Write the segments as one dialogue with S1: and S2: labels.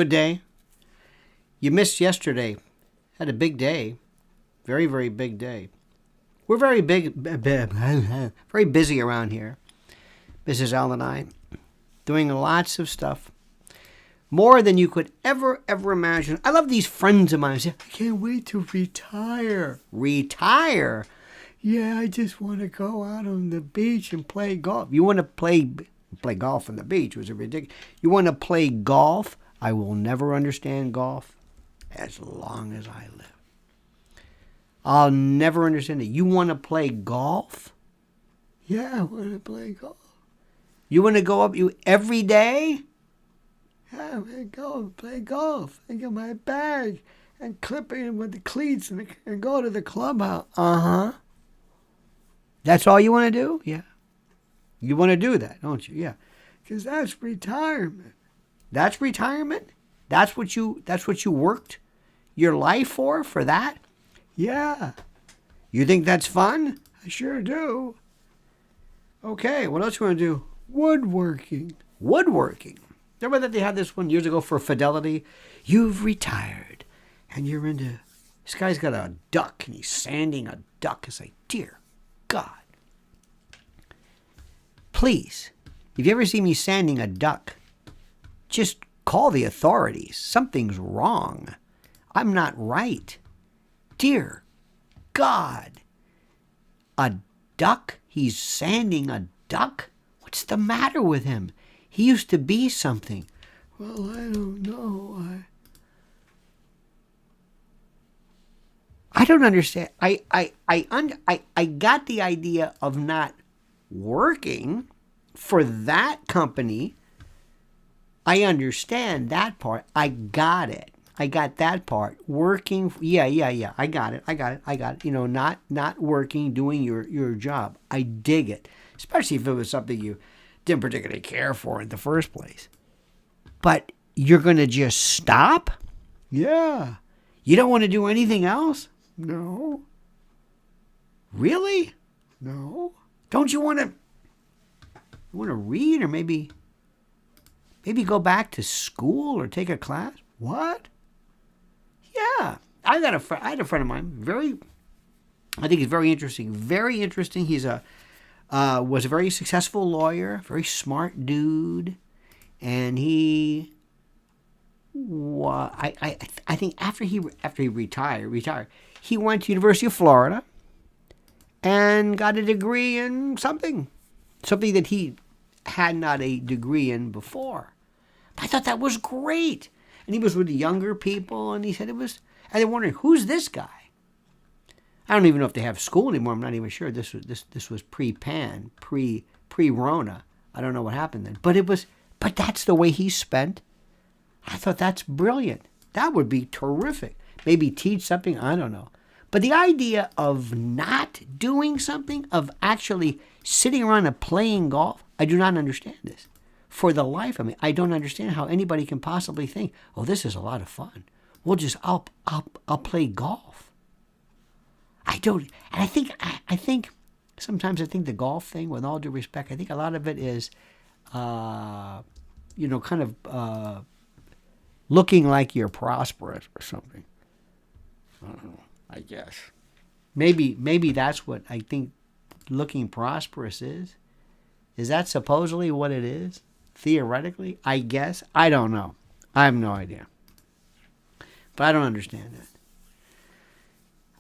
S1: Good day. You missed yesterday. Had a big day. Very, very big day. We're very very busy around here. Mrs. Al and I, doing lots of stuff. More than you could ever imagine. I love these friends of mine who say, I can't wait to retire. Retire? Yeah, I just want to go out on the beach and play golf. You want to play golf on the beach? Was it ridiculous? You want to play golf? I will never understand golf as long as I live. I'll never understand it. You want to play golf? Yeah, I want to play golf. You want to go up every day? Yeah, I'm going to go and play golf. I get my bag and clip it with the cleats and go to the clubhouse. Uh-huh. That's all you want to do? Yeah. You want to do that, don't you? Yeah. Because that's retirement. That's retirement? That's what you worked your life for that? Yeah. You think that's fun? I sure do. Okay, what else you want to do? Woodworking. Woodworking. Remember that they had this one years ago for Fidelity? You've retired. And you're into... This guy's got a duck, and he's sanding a duck. It's like, dear God. Please, if you ever see me sanding a duck, just call the authorities. Something's wrong. I'm not right. Dear God. A duck? He's sanding a duck? What's the matter with him? He used to be something. Well, I don't know. I don't understand. I got the idea of not working for that company. I understand that part. I got it. I got that part. Working. Yeah. I got it. You know, not working, doing your job. I dig it. Especially if it was something you didn't particularly care for in the first place. But you're going to just stop? Yeah. You don't want to do anything else? No. Really? No. Don't you want to read or maybe go back to school or take a class? What? Yeah. I had a friend of mine, I think he's very interesting. Very interesting. He's was a very successful lawyer, very smart dude, and he I think after he retired, he went to University of Florida and got a degree in something that he had not a degree in before. I thought that was great. And he was with the younger people, and he said and they're wondering, who's this guy? I don't even know if they have school anymore. I'm not even sure. This was pre-Pan, pre-Rona. I don't know what happened then. But that's the way he spent. I thought that's brilliant. That would be terrific. Maybe teach something, I don't know. But the idea of not doing something, of actually sitting around and playing golf, I do not understand this. For the life of me, I don't understand how anybody can possibly think, oh, this is a lot of fun. I'll play golf. I don't, and I think sometimes the golf thing, with all due respect, I think a lot of it is, kind of looking like you're prosperous or something. I don't know, I guess. Maybe that's what I think looking prosperous is. Is that supposedly what it is? Theoretically, I guess. I don't know. I have no idea. But I don't understand that.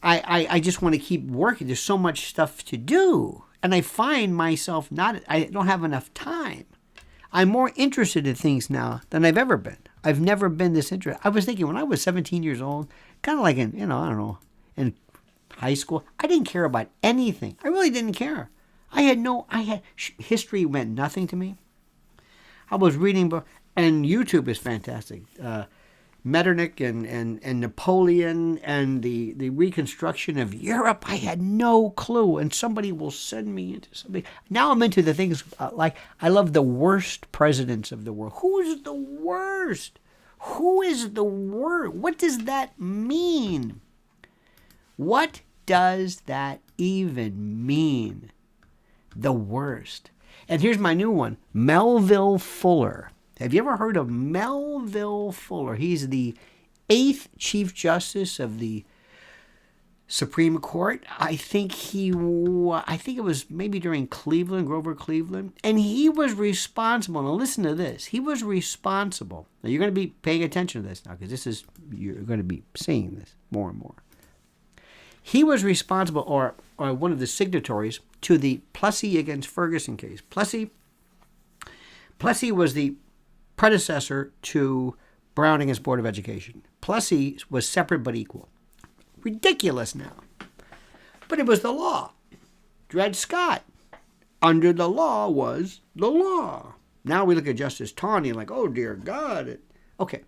S1: I just want to keep working. There's so much stuff to do. And I find myself I don't have enough time. I'm more interested in things now than I've ever been. I've never been this interested. I was thinking when I was 17 years old, kind of like in in high school, I didn't care about anything. I really didn't care. History meant nothing to me. I was reading books, and YouTube is fantastic. Metternich and Napoleon and the reconstruction of Europe, I had no clue. And somebody will send me into something. Now I'm into the things like I love the worst presidents of the world. Who is the worst? Who is the worst? What does that mean? What does that even mean? The worst. And here's my new one, Melville Fuller. Have you ever heard of Melville Fuller? He's the 8th Chief Justice of the Supreme Court. I think it was maybe during Grover Cleveland. And he was responsible. Now listen to this. He was responsible. Now you're going to be paying attention to this now because you're going to be seeing this more and more. He was responsible or one of the signatories to the Plessy against Ferguson case. Plessy was the predecessor to Brown against Board of Education. Plessy was separate but equal. Ridiculous now. But it was the law. Dred Scott, under the law, was the law. Now we look at Justice Taney like, oh dear God. Okay.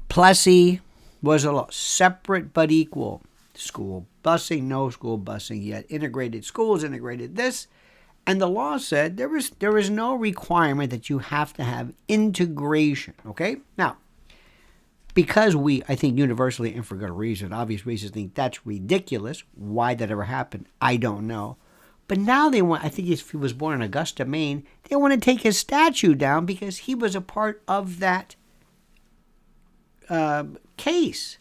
S1: Plessy was a law. Separate but equal. School busing, no school busing yet. Integrated schools, integrated this. And the law said there is no requirement that you have to have integration. Okay? Now, because I think universally and for good reason, obvious reasons, think that's ridiculous. Why that ever happened, I don't know. But now I think if he was born in Augusta, Maine, they want to take his statue down because he was a part of that case.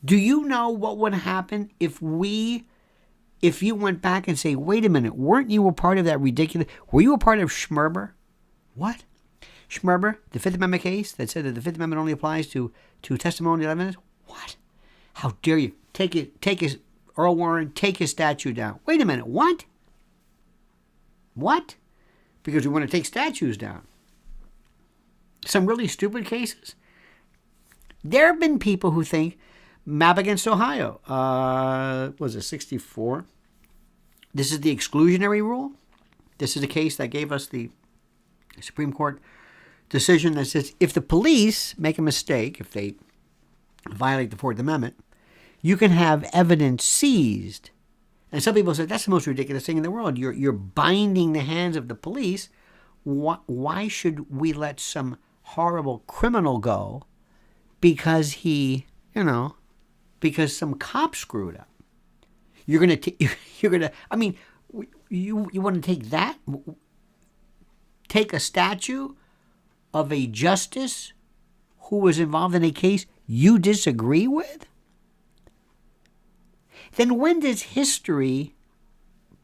S1: Do you know what would happen if you went back and say, wait a minute, weren't you a part of that ridiculous, were you a part of Schmerber? What? Schmerber, the Fifth Amendment case that said that the Fifth Amendment only applies to testimonial evidence? What? How dare you? Earl Warren, take his statue down. Wait a minute, what? What? Because we want to take statues down. Some really stupid cases. There have been people who think Map against Ohio, was it 64? This is the exclusionary rule. This is a case that gave us the Supreme Court decision that says if the police make a mistake, if they violate the Fourth Amendment, you can have evidence seized. And some people say that's the most ridiculous thing in the world. You're binding the hands of the police. Why should we let some horrible criminal go because because some cop screwed up? You want to take a statue of a justice who was involved in a case you disagree with? Then when does history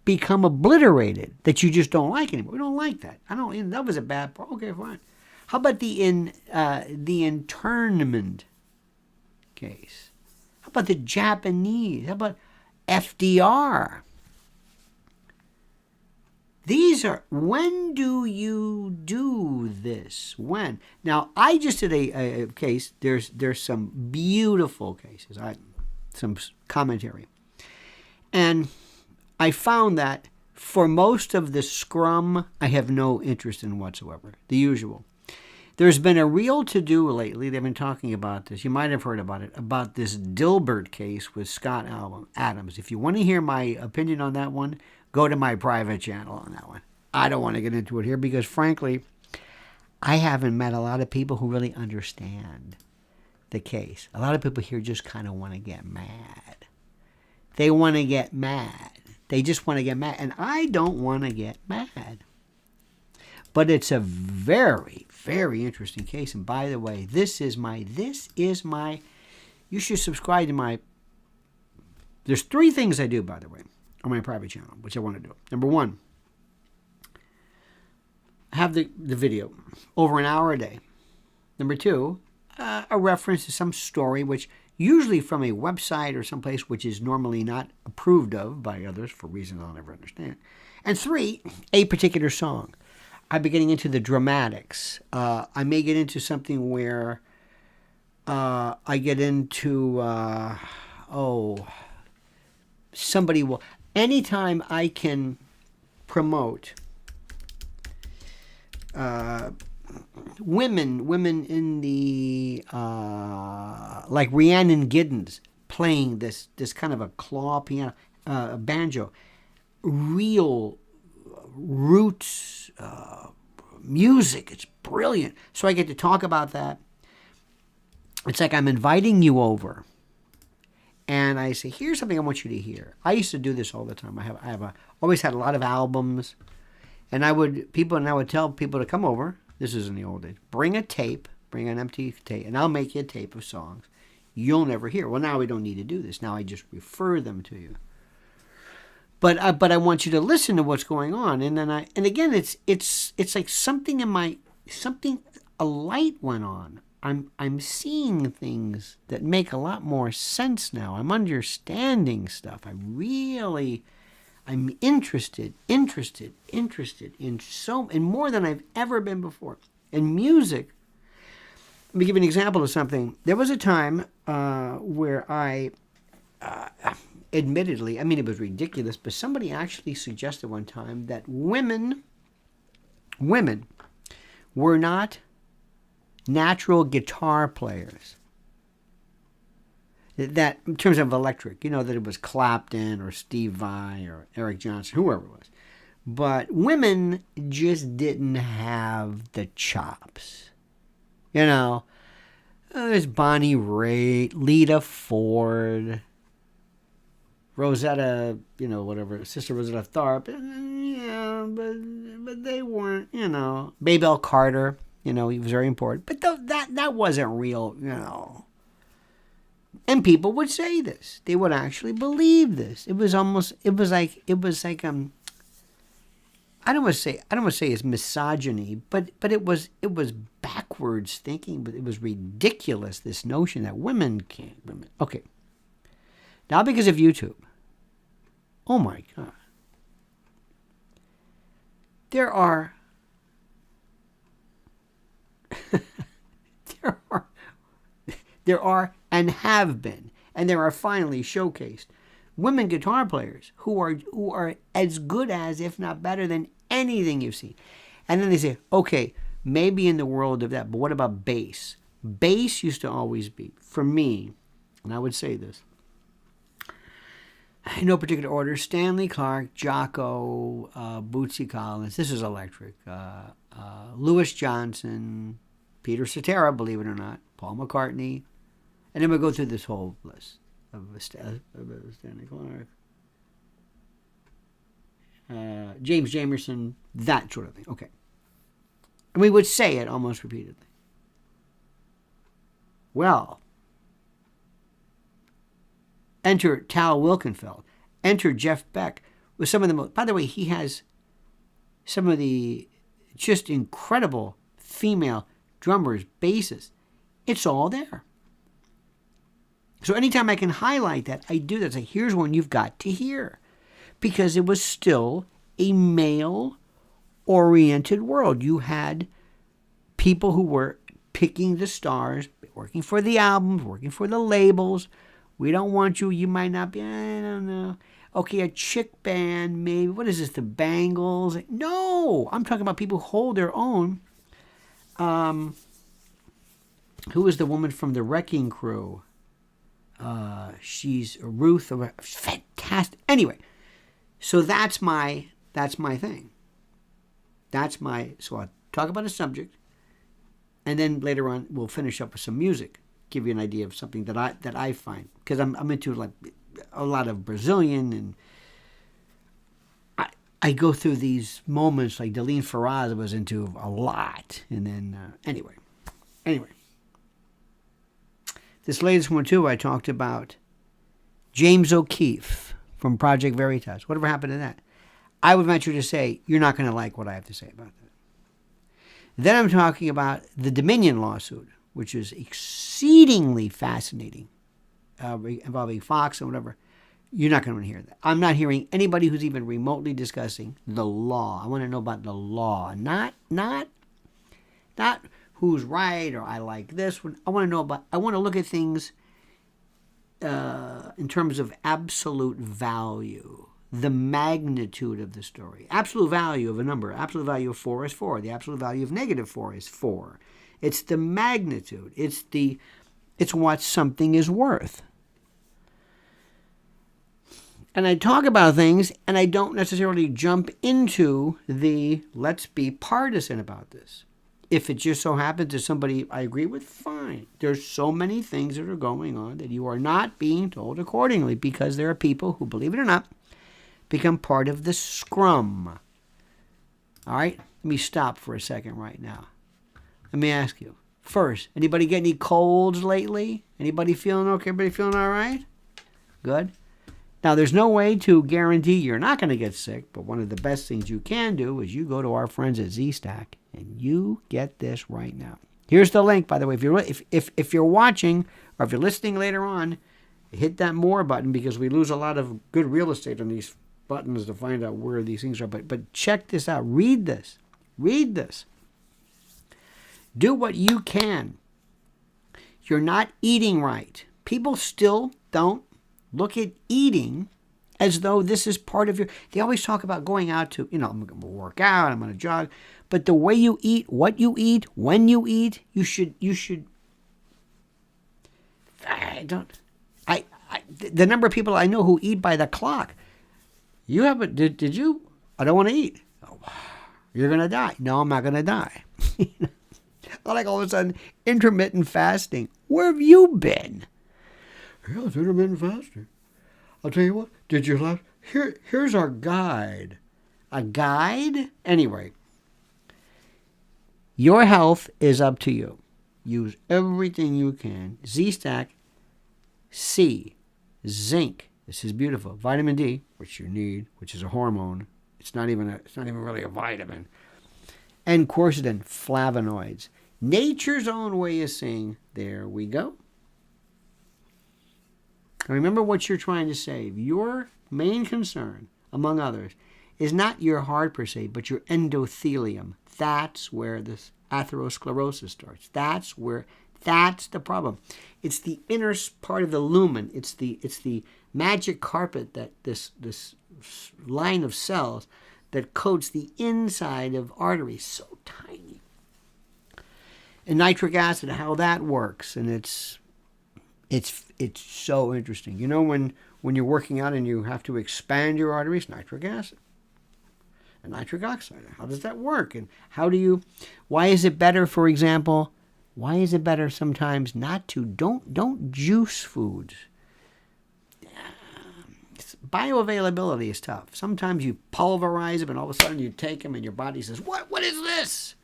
S1: become obliterated that you just don't like anymore? We don't like that. That was a bad part. Okay, fine. How about the internment case? How about the Japanese? How about FDR? When do you do this? When? Now, I just did a case. There's some beautiful cases. Some commentary. And I found that for most of the scrum, I have no interest in whatsoever. The usual. There's been a real to-do lately. They've been talking about this. You might have heard about it, about this Dilbert case with Scott Adams. If you want to hear my opinion on that one, go to my private channel on that one. I don't want to get into it here because, frankly, I haven't met a lot of people who really understand the case. A lot of people here just kind of want to get mad. They want to get mad. They just want to get mad. And I don't want to get mad. But it's a very, very interesting case. And by the way, you should subscribe to my, there's 3 things I do, by the way, on my private channel, which I want to do. Number 1, have the video over an hour a day. Number 2, a reference to some story, which usually from a website or someplace which is normally not approved of by others for reasons I'll never understand. And 3, a particular song. I'll be getting into the dramatics. I may get into something where I get into, somebody will, anytime I can promote women in the, like Rhiannon Giddens playing this kind of a claw piano, banjo, real roots music. It's brilliant. So I get to talk about that. It's like I'm inviting you over And I say, here's something I want you to hear. I used to do this all the time. Always had a lot of albums, and I would tell people to come over. This is in the old days. Bring a tape, bring an empty tape, and I'll make you a tape of songs you'll never hear. Well, now we don't need to do this. Now I just refer them to you. But I want you to listen to what's going on, and again it's like a light went on. I'm seeing things that make a lot more sense now. I'm understanding stuff. I'm interested in more than I've ever been before. And music. Let me give you an example of something. There was a time where I, admittedly, I mean, it was ridiculous, but somebody actually suggested one time that women were not natural guitar players. That, in terms of electric, that it was Clapton or Steve Vai or Eric Johnson, whoever it was. But women just didn't have the chops. There's Bonnie Raitt, Lita Ford, Rosetta, whatever, Sister Rosetta Tharpe. Yeah, but they weren't, Maybelle Carter. He was very important. But that wasn't real, And people would say this. They would actually believe this. It was like I don't want to say it's misogyny, but it was backwards thinking, but it was ridiculous, this notion that women. Okay. Now because of YouTube. Oh my God. There are and have been, and there are finally showcased women guitar players who are as good as, if not better than anything you've seen. And then they say, okay, maybe in the world of that, but what about bass? Bass used to always be, for me, and I would say this, in no particular order, Stanley Clarke, Jocko, Bootsy Collins, this is electric, Louis Johnson, Peter Cetera, believe it or not, Paul McCartney, and then we'll go through this whole list of Stanley Clarke, James Jamerson, that sort of thing. Okay. And we would say it almost repeatedly. Well, enter Tal Wilkenfeld, enter Jeff Beck, with some of the most, by the way, he has some of the just incredible female drummers, bassists. It's all there. So anytime I can highlight that, I do that. Say, here's one you've got to hear. Because it was still a male-oriented world. You had people who were picking the stars, working for the albums, working for the labels. We don't want you. You might not be, I don't know. Okay, a chick band, maybe. What is this, the Bangles? No, I'm talking about people who hold their own. Who was the woman from the Wrecking Crew? She's Ruth. Fantastic. Anyway, so that's my thing. So I'll talk about a subject, and then later on we'll finish up with some music. Give you an idea of something that I find, because I'm into like a lot of Brazilian, and I go through these moments like Delene Ferraz was into a lot, and then anyway. This latest one too, I talked about James O'Keefe from Project Veritas. Whatever happened to that? I would venture to say you're not going to like what I have to say about that. Then I'm talking about the Dominion lawsuit, which is exceedingly fascinating, involving Fox and whatever. You're not going to hear that. I'm not hearing anybody who's even remotely discussing the law. I want to know about the law, not who's right or I like this one. I want to look at things in terms of absolute value, the magnitude of the story. Absolute value of a number. Absolute value of 4 is 4. The absolute value of negative 4 is 4. It's the magnitude. It's what something is worth. And I talk about things, and I don't necessarily jump into the let's be partisan about this. If it just so happens that somebody I agree with, fine. There's so many things that are going on that you are not being told accordingly because there are people who, believe it or not, become part of the scrum. All right? Let me stop for a second right now. Let me ask you. First, anybody get any colds lately? Anybody feeling okay? Everybody feeling all right? Good. Now, there's no way to guarantee you're not going to get sick, but one of the best things you can do is you go to our friends at ZStack and you get this right now. Here's the link, by the way. If you're watching or if you're listening later on, hit that more button because we lose a lot of good real estate on these buttons to find out where these things are. But check this out. Read this. Read this. Do what you can. You're not eating right. People still don't look at eating as though this is part of your... They always talk about going out to, I'm going to work out, I'm going to jog. But the way you eat, what you eat, when you eat, you should... The number of people I know who eat by the clock. You haven't... Did you? I don't want to eat. Oh, you're going to die. No, I'm not going to die. Like all of a sudden, intermittent fasting. Where have you been? Yeah, it's intermittent fasting. I'll tell you what. Did you laugh? Here's our guide. A guide? Anyway. Your health is up to you. Use everything you can. Z-Stack, C, zinc. This is beautiful. Vitamin D, which you need, which is a hormone. It's not even really a vitamin. And quercetin, flavonoids. Nature's own way of saying, there we go. Remember what you're trying to save. Your main concern, among others, is not your heart per se, but your endothelium. That's where this atherosclerosis starts. That's the problem. It's the inner part of the lumen. It's the magic carpet that this line of cells that coats the inside of arteries. So tiny. And nitric acid, how that works, and it's so interesting. You know when you're working out and you have to expand your arteries, nitric acid and nitric oxide. How does that work? And why is it better, for example, why is it better sometimes not to, don't juice foods. Bioavailability is tough. Sometimes you pulverize them and all of a sudden you take them and your body says, what is this?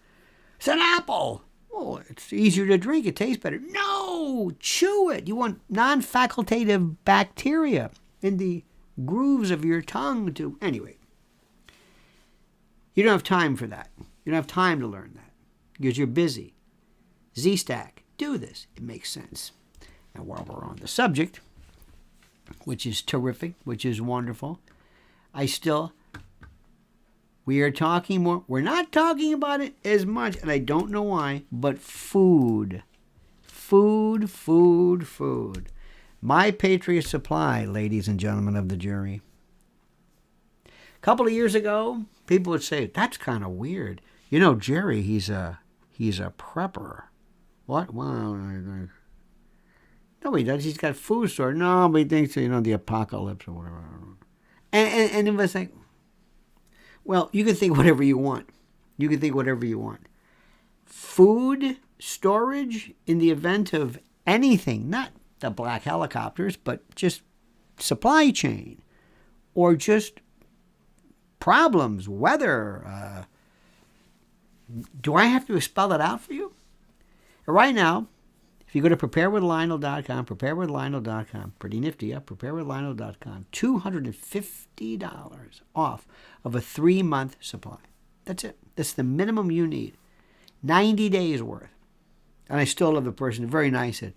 S1: It's an apple. Oh, it's easier to drink. It tastes better. No, chew it. You want non-facultative bacteria in the grooves of your tongue to... Anyway, you don't have time for that. You don't have time to learn that because you're busy. Z-Stack, do this. It makes sense. Now, while we're on the subject, which is terrific, which is wonderful, we are talking more. We're not talking about it as much, and I don't know why, but food. Food. My Patriot Supply, ladies and gentlemen of the jury. A couple of years ago, people would say, that's kind of weird. You know, Jerry, he's a prepper. What? Well, no, he does. He's got a food store. No, but he thinks, the apocalypse or whatever. And it was like, well, you can think whatever you want. Food storage in the event of anything, not the black helicopters, but just supply chain or just problems, weather. Do I have to spell it out for you? Right now, if you go to preparewithlionel.com, pretty nifty, preparewithlionel.com, $250 off of a 3-month supply. That's it. That's the minimum you need. 90 days worth. And I still love the person, very nice, said,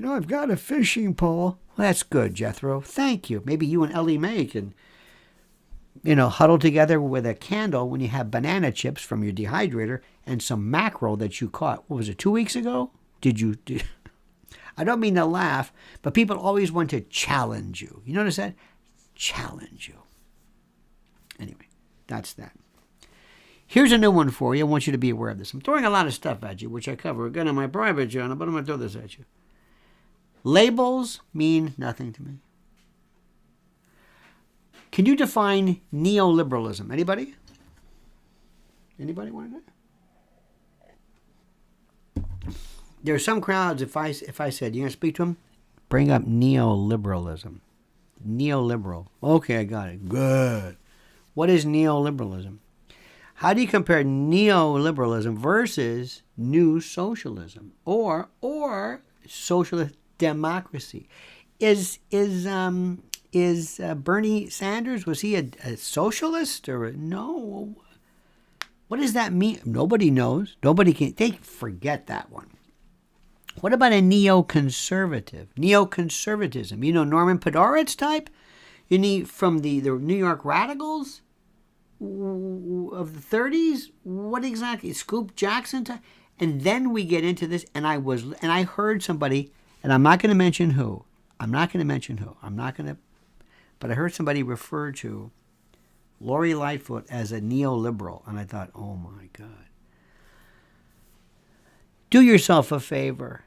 S1: I've got a fishing pole. Well, that's good, Jethro. Thank you. Maybe you and Ellie Mae can, huddle together with a candle when you have banana chips from your dehydrator and some mackerel that you caught. What was it, 2 weeks ago? I don't mean to laugh, but people always want to challenge you. You notice that? Challenge you. Anyway, that's that. Here's a new one for you. I want you to be aware of this. I'm throwing a lot of stuff at you, which I cover again on my private channel, but I'm going to throw this at you. Labels mean nothing to me. Can you define neoliberalism? Anybody? Anybody want to know? There are some crowds, if I said, you're going to speak to them, bring up neoliberalism. Neoliberal. Okay, I got it. Good. What is neoliberalism? How do you compare neoliberalism versus new socialism or socialist democracy? Is Bernie Sanders, was he a socialist or no? What does that mean? Nobody knows. Nobody can. They forget that one. What about a neoconservative? Neoconservatism. You know, Norman Podhoretz type? You need from the New York Radicals of the 30s? What exactly? Scoop Jackson type? And then we get into this, and I heard somebody, and I'm not going to mention who. But I heard somebody refer to Lori Lightfoot as a neoliberal, and I thought, oh my God. Do yourself a favor.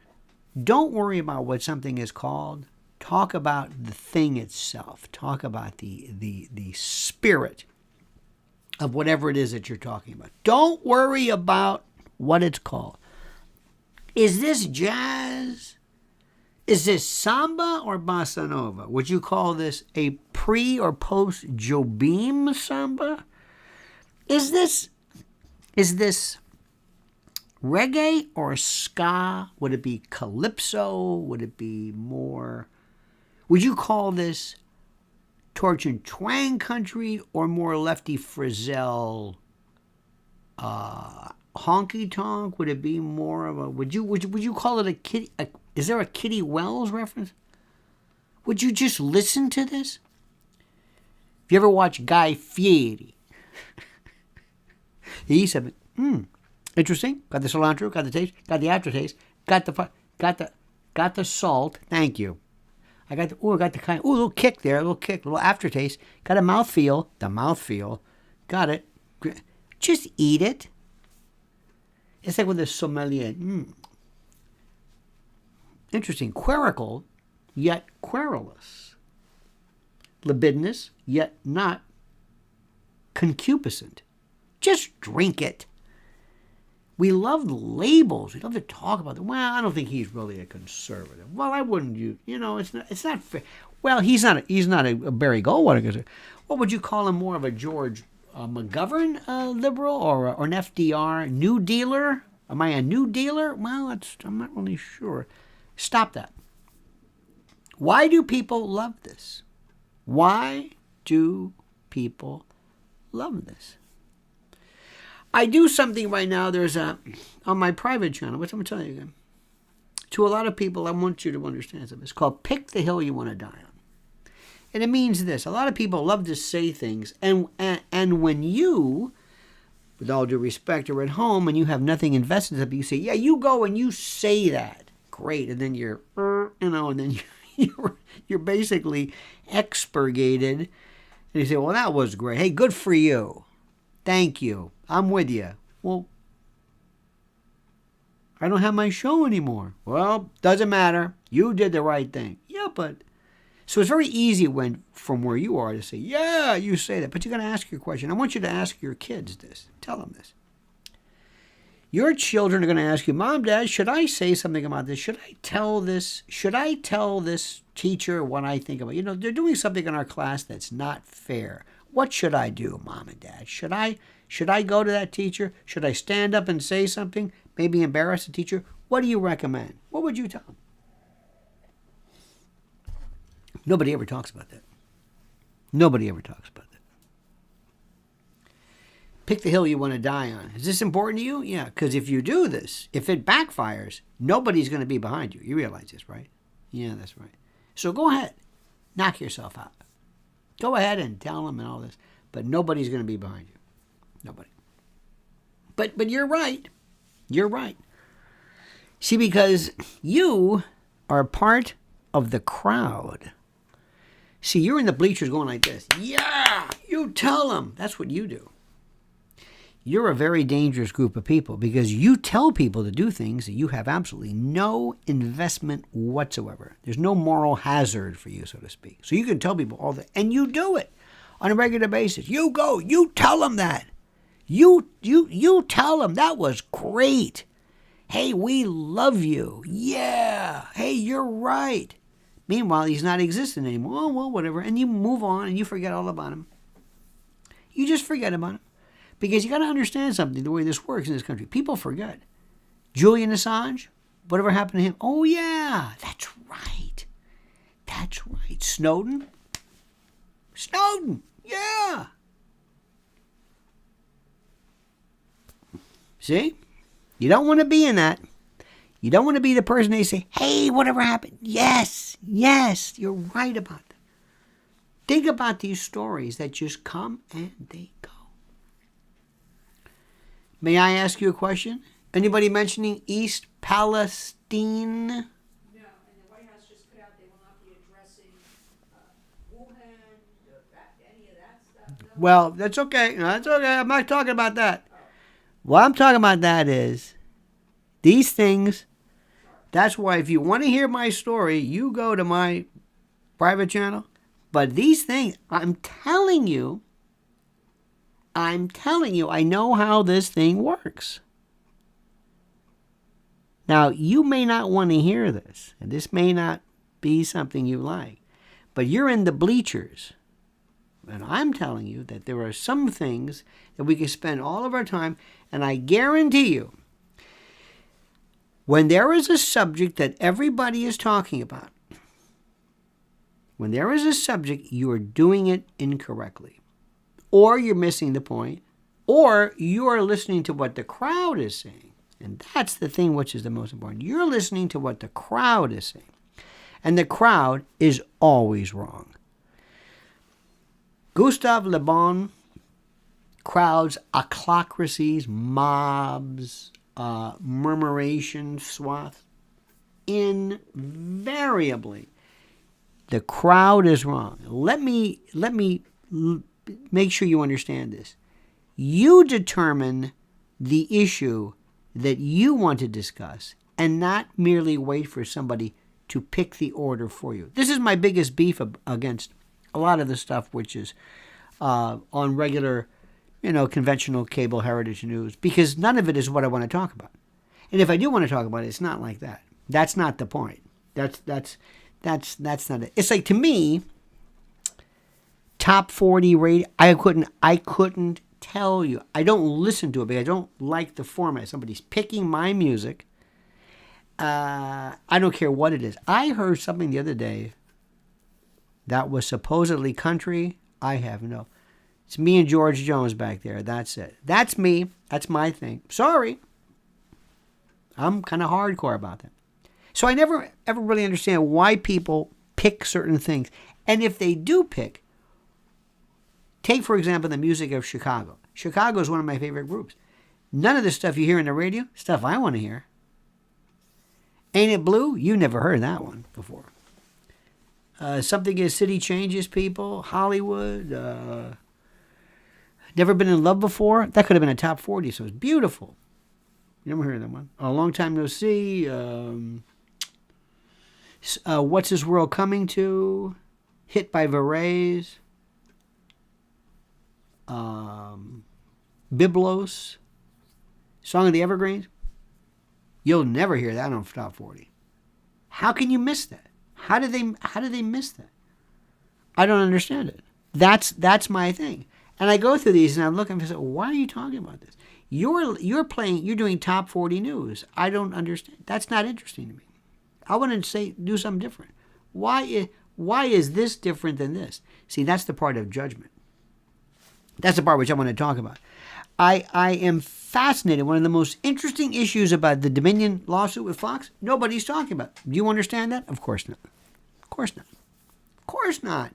S1: Don't worry about what something is called. Talk about the thing itself. Talk about the spirit of whatever it is that you're talking about. Don't worry about what it's called. Is this jazz? Is this samba or bossa nova? Would you call this a pre or post Jobim samba? Is this reggae or ska? Would it be calypso? Would it be more? Would you call this torch and twang country or more lefty frizzell honky tonk? Would it be more of a? Would you call it a kitty? Is there a Kitty Wells reference? Would you just listen to this? If you ever watch Guy Fieri, he said, interesting. Got the cilantro, got the taste, got the aftertaste, got the salt. Thank you. I got the little kick there, a little aftertaste. Got a mouthfeel. Got it. Just eat it. It's like with a sommelier. Interesting. Querical, yet querulous. Libidinous, yet not concupiscent. Just drink it. We love labels. We love to talk about them. Well, I don't think he's really a conservative. Well, I wouldn't use. It's not fair. Well, he's not a Barry Goldwater. What would you call him? More of a George McGovern liberal or an FDR New Dealer? Am I a New Dealer? Well, I'm not really sure. Stop that. Why do people love this? Why do people love this? I do something right now. There's on my private channel, which I'm going to tell you again. To a lot of people, I want you to understand something. It's called Pick the Hill You Want to Die On. And it means this. A lot of people love to say things. And when you, with all due respect, are at home and you have nothing invested in it, you say, yeah, you go and you say that. Great. And then you're basically expurgated. And you say, well, that was great. Hey, good for you. Thank you. I'm with you. Well, I don't have my show anymore. Well, doesn't matter. You did the right thing. Yeah, but... So it's very easy from where you are to say, yeah, you say that. But you're going to ask your question. I want you to ask your kids this. Tell them this. Your children are going to ask you, Mom, Dad, should I say something about this? Should I tell this? Should I tell this teacher what I think about? They're doing something in our class that's not fair. What should I do, Mom and Dad? Should I go to that teacher? Should I stand up and say something? Maybe embarrass the teacher? What do you recommend? What would you tell them? Nobody ever talks about that. Nobody ever talks about that. Pick the hill you want to die on. Is this important to you? Yeah, because if you do this, if it backfires, nobody's going to be behind you. You realize this, right? Yeah, that's right. So go ahead. Knock yourself out. Go ahead and tell them and all this. But nobody's going to be behind you. Nobody. But you're right. You're right. See, because you are part of the crowd. See, you're in the bleachers going like this. Yeah, you tell them. That's what you do. You're a very dangerous group of people because you tell people to do things that you have absolutely no investment whatsoever. There's no moral hazard for you, so to speak. So you can tell people all that, and you do it on a regular basis. You go, you tell them that. You tell them that was great. Hey, we love you. Yeah. Hey, you're right. Meanwhile, he's not existing anymore. Oh, well, whatever. And you move on and you forget all about him. You just forget about him. Because you got to understand something, the way this works in this country. People forget. Julian Assange, whatever happened to him? Oh, yeah, that's right. That's right. Snowden, yeah. See? You don't want to be in that. You don't want to be the person they say, hey, whatever happened? Yes, you're right about that. Think about these stories that just come and they go. May I ask you a question? Anybody mentioning East Palestine?
S2: No, and the White House just put out they will not be addressing Wuhan, any of that stuff. No.
S1: Well, that's okay. No, that's okay. I'm not talking about that. What I'm talking about that is these things. That's why if you want to hear my story, you go to my private channel. But these things, I'm telling you, I know how this thing works. Now, you may not want to hear this, and this may not be something you like, but you're in the bleachers. And I'm telling you that there are some things that we can spend all of our time, and I guarantee you, when there is a subject that everybody is talking about, when there is a subject, you are doing it incorrectly. Or you're missing the point, or you are listening to what the crowd is saying. And that's the thing which is the most important. You're listening to what the crowd is saying. And the crowd is always wrong. Gustave Le Bon, crowds, ochlocracies, mobs, murmuration, swath. Invariably, the crowd is wrong. Let me make sure you understand this. You determine the issue that you want to discuss and not merely wait for somebody to pick the order for you. This is my biggest beef against a lot of the stuff which is on regular, conventional cable heritage news, because none of it is what I want to talk about. And if I do want to talk about it, it's not like that. That's not the point. That's not it. It's like, to me, top 40 radio, I couldn't tell you. I don't listen to it because I don't like the format. Somebody's picking my music. I don't care what it is. I heard something the other day that was supposedly country. I have no. It's me and George Jones back there. That's it. That's me. That's my thing. Sorry. I'm kind of hardcore about that. So I never ever really understand why people pick certain things. And if they do pick, take, for example, the music of Chicago. Chicago is one of my favorite groups. None of the stuff you hear on the radio, stuff I want to hear. Ain't It Blue? You never heard that one before. Something as City Changes, people. Hollywood. Never Been in Love Before? That could have been a top 40, so it's beautiful. You never heard that one. A Long Time No See. What's This World Coming To? Hit by Varese. Biblos. Song of the Evergreens. You'll never hear that on top 40. How can you miss that? How did they miss that? I don't understand it. That's my thing. And I go through these and I look and I say, why are you talking about this? You're doing top 40 news. I don't understand. That's not interesting to me. I want to do something different. Why is this different than this? See, that's the part of judgment. That's the part which I want to talk about. I am fascinated. One of the most interesting issues about the Dominion lawsuit with Fox, nobody's talking about. Do you understand that? Of course not. Of course not. Of course not.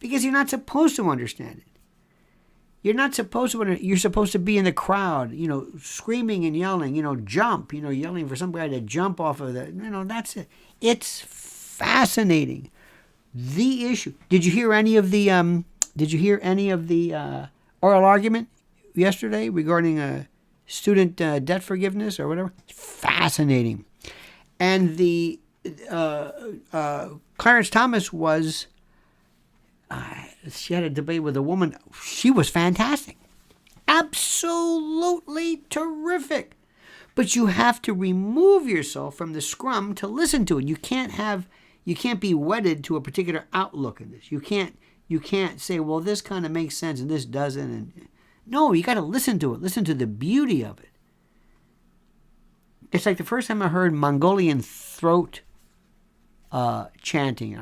S1: Because you're not supposed to understand it. You're not supposed to. You're supposed to be in the crowd, screaming and yelling, jump, yelling for somebody to jump off of the, that's it. It's fascinating. The issue. Did you hear any of the oral argument yesterday regarding student debt forgiveness or whatever? It's fascinating. And the Clarence Thomas was. She had a debate with a woman. She was fantastic. Absolutely terrific. But you have to remove yourself from the scrum to listen to it. You can't be wedded to a particular outlook in this. You can't say, well, this kind of makes sense and this doesn't. And no, you got to listen to it. Listen to the beauty of it. It's like the first time I heard Mongolian throat chanting.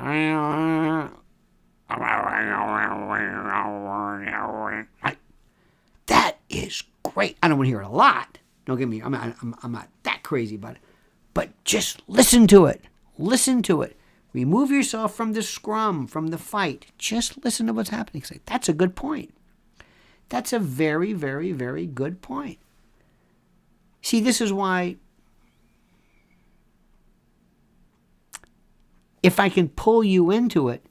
S1: That is great. I don't want to hear it a lot. Don't get me. I'm not that crazy about it. But just listen to it. Listen to it. Remove yourself from the scrum, from the fight. Just listen to what's happening. Say, that's a good point. That's a very, very, very good point. See, this is why if I can pull you into it,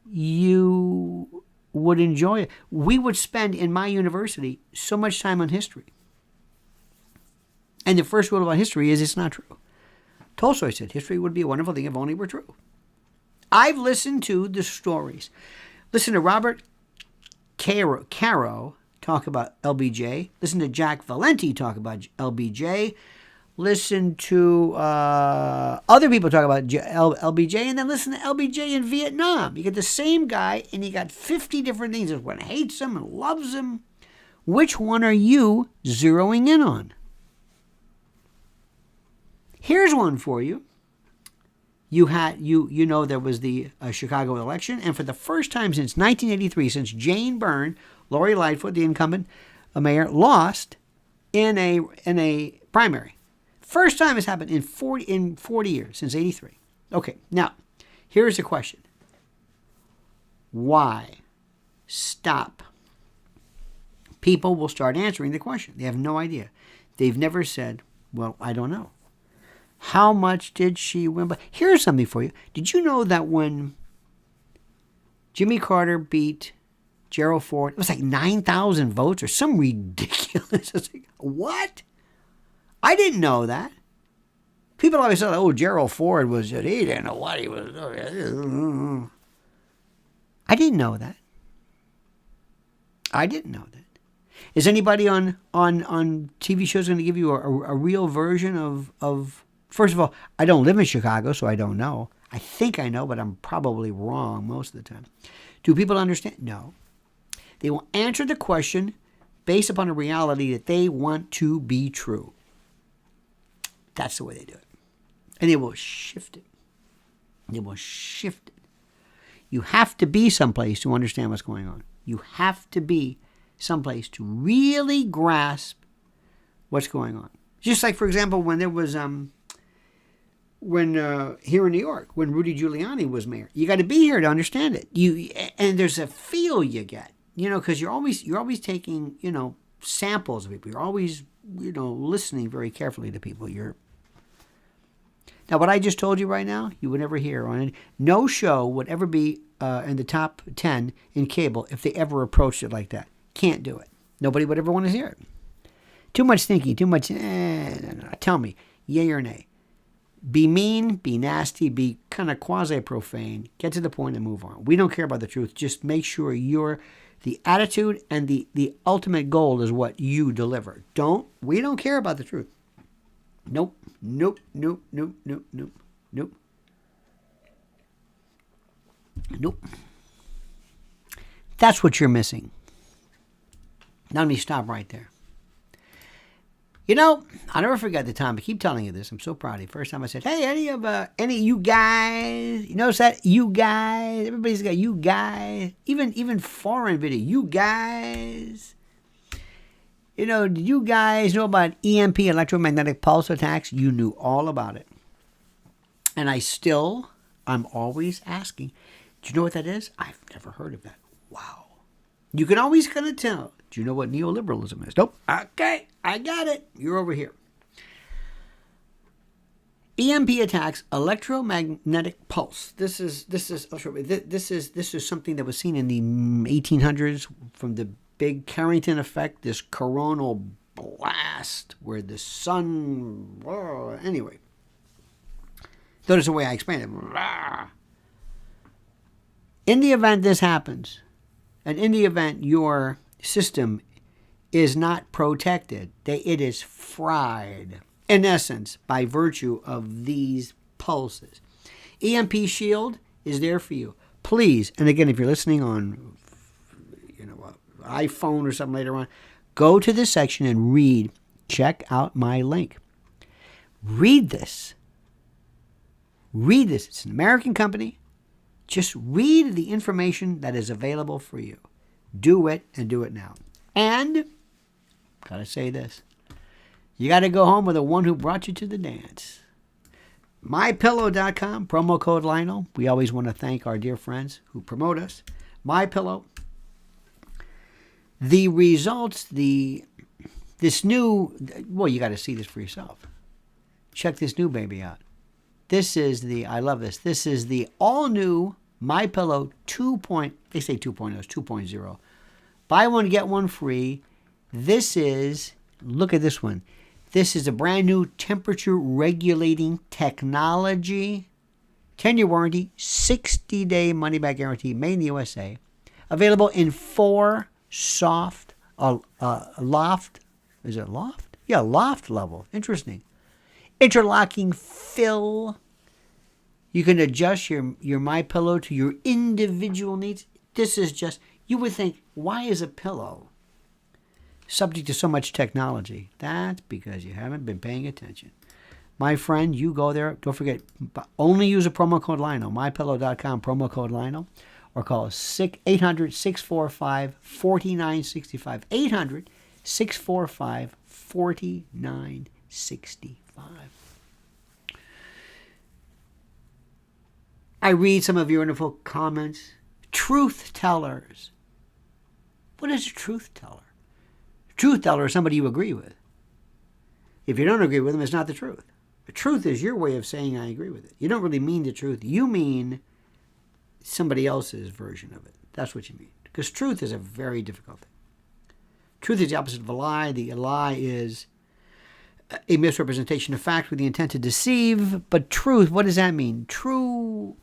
S1: you would enjoy it. We would spend in my university so much time on history. And the first rule about history is it's not true. Tolstoy said history would be a wonderful thing if only it were true. I've listened to the stories. Listen to Robert Caro talk about LBJ. Listen to Jack Valenti talk about LBJ. Listen to other people talk about LBJ, and then listen to LBJ in Vietnam. You get the same guy, and you got 50 different things. There's one hates him and loves him. Which one are you zeroing in on? Here's one for you. You know there was the Chicago election, and for the first time since 1983, since Jane Byrne, Lori Lightfoot, the incumbent mayor, lost in a primary. First time it's happened in 40 years, since 83. Okay, now, here's the question. Why? Stop. People will start answering the question. They have no idea. They've never said, well, I don't know. How much did she win? But here's something for you. Did you know that when Jimmy Carter beat Gerald Ford, it was like 9,000 votes or some ridiculous. It's like, what? I didn't know that. People always said, oh, Gerald Ford he didn't know what he was doing. I didn't know that. I didn't know that. Is anybody on TV shows going to give you a real version of, first of all, I don't live in Chicago, so I don't know. I think I know, but I'm probably wrong most of the time. Do people understand? No. They will answer the question based upon a reality that they want to be true. That's the way they do it. And they will shift it. They will shift it. You have to be someplace to understand what's going on. You have to be someplace to really grasp what's going on. Just like, for example, when there was, here in New York, when Rudy Giuliani was mayor, you got to be here to understand it. And there's a feel you get, because you're always taking, samples of people. You're always, listening very carefully to people. Now, what I just told you right now, you would never hear on it. No show would ever be in the top 10 in cable if they ever approached it like that. Can't do it. Nobody would ever want to hear it. Too much thinking, too much, no. Tell me, yay or nay. Be mean, be nasty, be kind of quasi-profane. Get to the point and move on. We don't care about the truth. Just make sure the attitude and the ultimate goal is what you deliver. We don't care about the truth. Nope. That's what you're missing. Now let me stop right there. I'll never forget the time. I keep telling you this. I'm so proud of you. First time I said, hey, any of you guys, you notice that? You guys, everybody's got you guys, even foreign video, you guys. Do you guys know about EMP, electromagnetic pulse attacks? You knew all about it. And I'm always asking, do you know what that is? I've never heard of that. Wow. You can always kind of tell. Do you know what neoliberalism is? Nope. Okay, I got it. You're over here. EMP attacks, electromagnetic pulse. This is something that was seen in the 1800s from the big Carrington effect, this coronal blast where the sun, anyway. Notice the way I explain it. In the event this happens, and in the event your system is not protected. It is fried, in essence, by virtue of these pulses. EMP Shield is there for you. Please, and again, if you're listening on iPhone or something later on, go to this section and read. Check out my link. Read this. Read this. It's an American company. Just read the information that is available for you. Do it, and do it now. And, gotta say this, you gotta go home with the one who brought you to the dance. MyPillow.com, promo code Lionel. We always want to thank our dear friends who promote us. MyPillow. The results, this new, well, you got to see this for yourself. Check this new baby out. I love this. This is the all-new MyPillow 2.0. They say 2.0, it's 2.0. Buy one, get one free. This is, look at this one. This is a brand new temperature regulating technology. 10-year warranty, 60-day money-back guarantee, made in the USA. Available in 4 soft, loft. Is it loft? Yeah, loft level. Interesting. Interlocking fill. You can adjust your MyPillow to your individual needs. This is just, you would think, why is a pillow subject to so much technology? That's because you haven't been paying attention. My friend, you go there. Don't forget, only use a promo code Lionel. MyPillow.com, promo code Lionel. Or call 800-645-4965. 800-645-4965. I read some of your wonderful comments. Truth tellers. What is a truth teller? A truth teller is somebody you agree with. If you don't agree with them, it's not the truth. The truth is your way of saying I agree with it. You don't really mean the truth. You mean somebody else's version of it. That's what you mean. Because truth is a very difficult thing. Truth is the opposite of a lie. The lie is a misrepresentation of fact with the intent to deceive. But truth, what does that mean? True,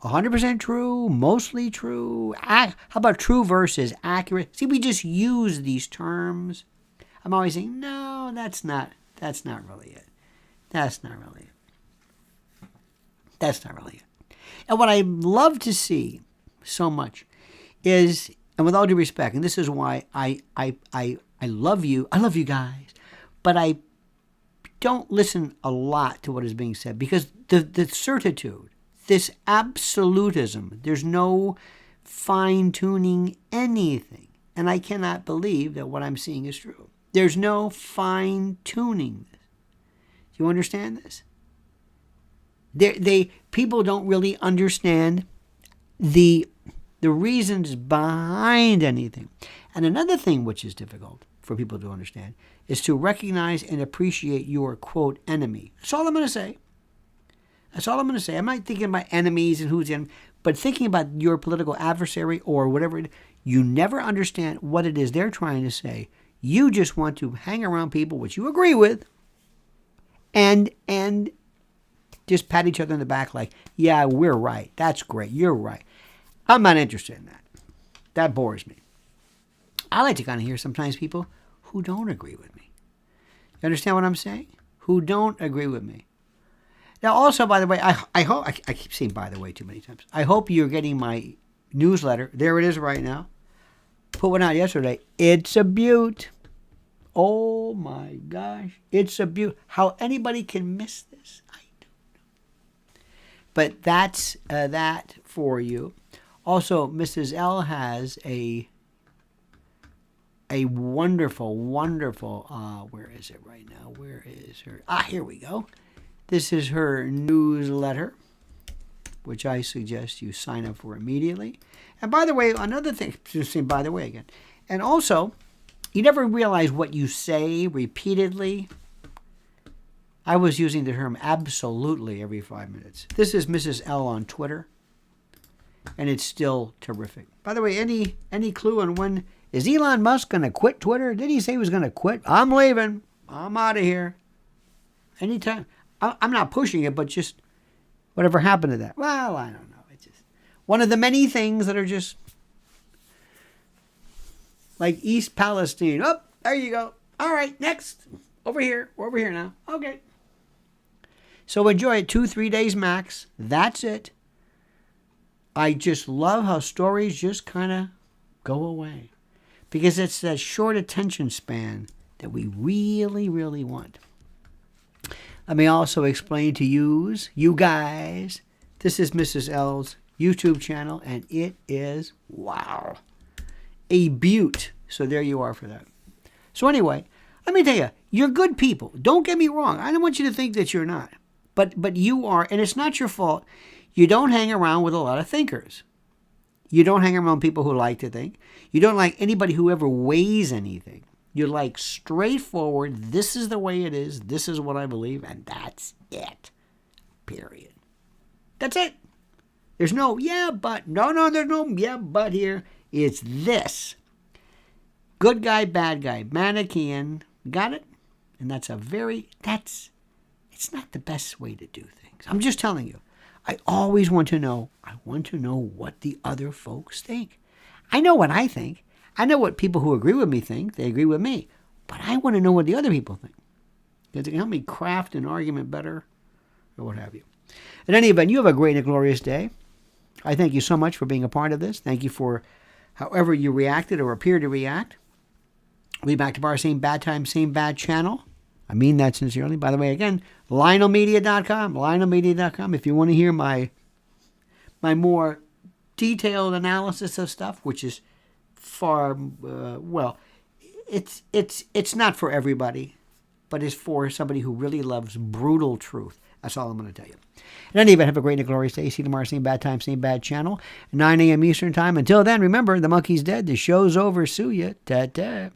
S1: 100% true, mostly true. How about true versus accurate? See, we just use these terms. I'm always saying, no, that's not really it. That's not really it. That's not really it. And what I love to see so much is, and with all due respect, and this is why I love you guys, but I don't listen a lot to what is being said because the certitude, this absolutism, there's no fine-tuning anything. And I cannot believe that what I'm seeing is true. There's no fine-tuning this. Do you understand this? People don't really understand the reasons behind anything. And another thing which is difficult for people to understand is to recognize and appreciate your, quote, enemy. That's all I'm going to say. That's all I'm going to say. I'm not thinking about enemies and who's the enemy, but thinking about your political adversary or whatever. You never understand what it is they're trying to say. You just want to hang around people which you agree with and just pat each other in the back like, yeah, we're right. That's great. You're right. I'm not interested in that. That bores me. I like to kind of hear sometimes people who don't agree with me. You understand what I'm saying? Who don't agree with me. Now, also, by the way, I hope, I keep saying by the way too many times. I hope you're getting my newsletter. There it is right now. Put one out yesterday. It's a beaut. Oh my gosh. It's a beaut. How anybody can miss this, I don't know. But that's that for you. Also, Mrs. L has a wonderful, where is it right now? Where is her? Here we go. This is her newsletter, which I suggest you sign up for immediately. And by the way, another thing, just saying by the way again, and also, you never realize what you say repeatedly. I was using the term absolutely every 5 minutes. This is Mrs. L on Twitter, and it's still terrific. By the way, any clue on when, is Elon Musk going to quit Twitter? Did he say he was going to quit? I'm leaving. I'm out of here. Anytime. I'm not pushing it, but just whatever happened to that? Well, I don't know. It's just one of the many things that are just like East Palestine. Oh, There you go. All right, next. Over here. We're over here now. Okay. So enjoy it. 2-3 days max. That's it. I just love how stories just kind of go away. Because it's that short attention span that we really, really want. Let me also explain to you guys, this is Mrs. L's YouTube channel, and it is, wow, a beaut. So there you are for that. So anyway, let me tell you, you're good people. Don't get me wrong. I don't want you to think that you're not. But you are, and it's not your fault. You don't hang around with a lot of thinkers. You don't hang around people who like to think. You don't like anybody who ever weighs anything. You're like straightforward. This is the way it is. This is what I believe. And that's it. Period. That's it. There's no, yeah, but. No, there's no, yeah, but here. It's this. Good guy, bad guy. Manichean. Got it? And it's not the best way to do things. I'm just telling you. I always want to know. I want to know what the other folks think. I know what I think. I know what people who agree with me think. They agree with me. But I want to know what the other people think. Because it can help me craft an argument better or what have you. In any event, you have a great and glorious day. I thank you so much for being a part of this. Thank you for however you reacted or appear to react. We'll be back tomorrow, same bad time, same bad channel. I mean that sincerely. By the way, again, LionelMedia.com. LionelMedia.com. If you want to hear my more detailed analysis of stuff, which is far, it's not for everybody, but it's for somebody who really loves brutal truth. That's all I'm going to tell you. In any event, have a great and glorious day. See you tomorrow, same bad time, same bad channel, 9 a.m. Eastern Time. Until then, remember, the monkey's dead. The show's over. Sue ya. Ta-ta.